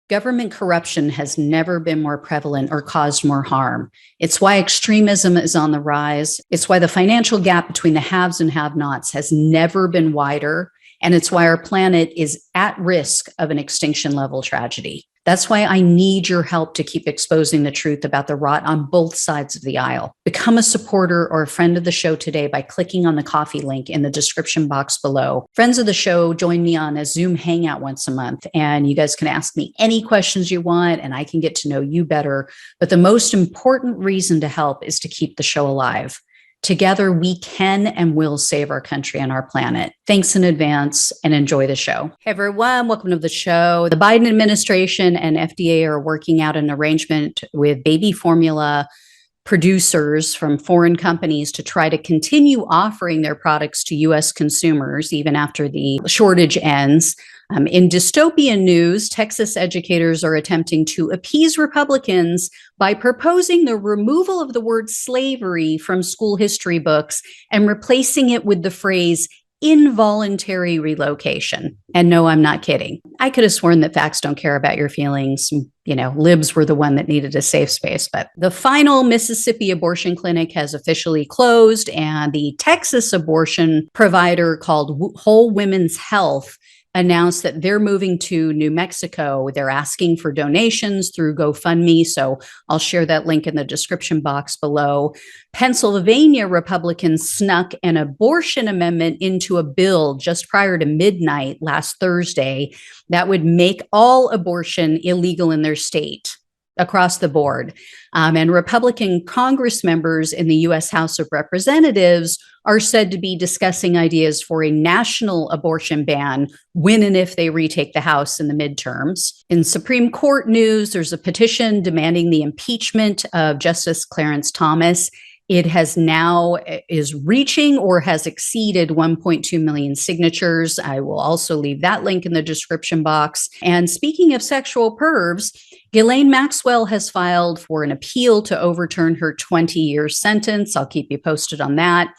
Government corruption has never been more prevalent or caused more harm. It's why extremism is on the rise. It's why the financial gap between the haves and have-nots has never been wider. And it's why our planet is at risk of an extinction level tragedy. That's why I need your help to keep exposing the truth about the rot on both sides of the aisle. Become a supporter or a friend of the show today by clicking on the coffee link in the description box below. Friends of the show join me on a Zoom hangout once a month, and you guys can ask me any questions you want, and I can get to know you better. But the most important reason to help is to keep the show alive. Together, we can and will save our country and our planet. Thanks in advance and enjoy the show. Hey, everyone. Welcome to the show. The Biden administration and FDA are working out an arrangement with baby formula producers from foreign companies to try to continue offering their products to U.S. consumers even after the shortage ends. In dystopian news, Texas educators are attempting to appease Republicans by proposing the removal of the word slavery from school history books and replacing it with the phrase involuntary relocation. And no, I'm not kidding. I could have sworn that facts don't care about your feelings. You know, libs were the one that needed a safe space. But the final Mississippi abortion clinic has officially closed, and the Texas abortion provider called Whole Women's Health announced that they're moving to New Mexico. They're asking for donations through GoFundMe. So I'll share that link in the description box below. Pennsylvania Republicans snuck an abortion amendment into a bill just prior to midnight last Thursday that would make all abortion illegal in their state across the board. And Republican Congress members in the U.S. House of Representatives are said to be discussing ideas for a national abortion ban when and if they retake the House in the midterms. In Supreme Court news, there's a petition demanding the impeachment of Justice Clarence Thomas. It is reaching or has exceeded 1.2 million signatures. I will also leave that link in the description box. And speaking of sexual pervs, Ghislaine Maxwell has filed for an appeal to overturn her 20-year sentence. I'll keep you posted on that.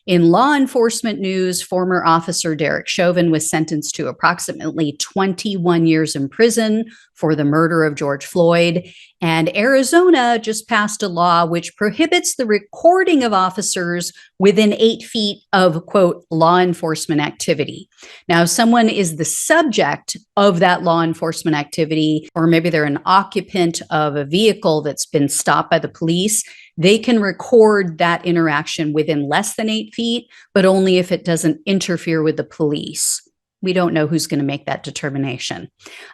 In law enforcement news, former officer Derek Chauvin was sentenced to approximately 21 years in prison for the murder of George Floyd. And Arizona just passed a law which prohibits the recording of officers within 8 feet of, quote, law enforcement activity. Now, if someone is the subject of that law enforcement activity, or maybe they're an occupant of a vehicle that's been stopped by the police, they can record that interaction within less than 8 feet, but only if it doesn't interfere with the police. We don't know who's going to make that determination.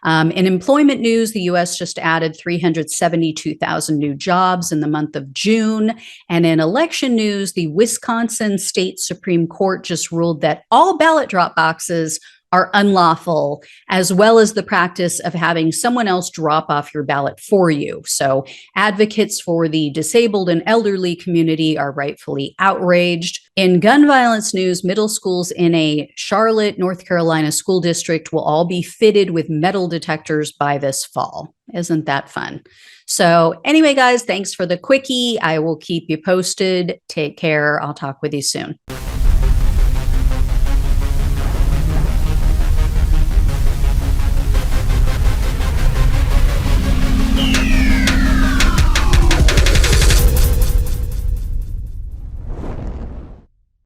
In employment news, the U.S. just added 372,000 new jobs in the month of June. And in election news, the Wisconsin State Supreme Court just ruled that all ballot drop boxes are unlawful, as well as the practice of having someone else drop off your ballot for you. So advocates for the disabled and elderly community are rightfully outraged. In gun violence news, middle schools in a Charlotte, North Carolina school district will all be fitted with metal detectors by this fall. Isn't that fun? So anyway, guys, thanks for the quickie. I will keep you posted. Take care. I'll talk with you soon.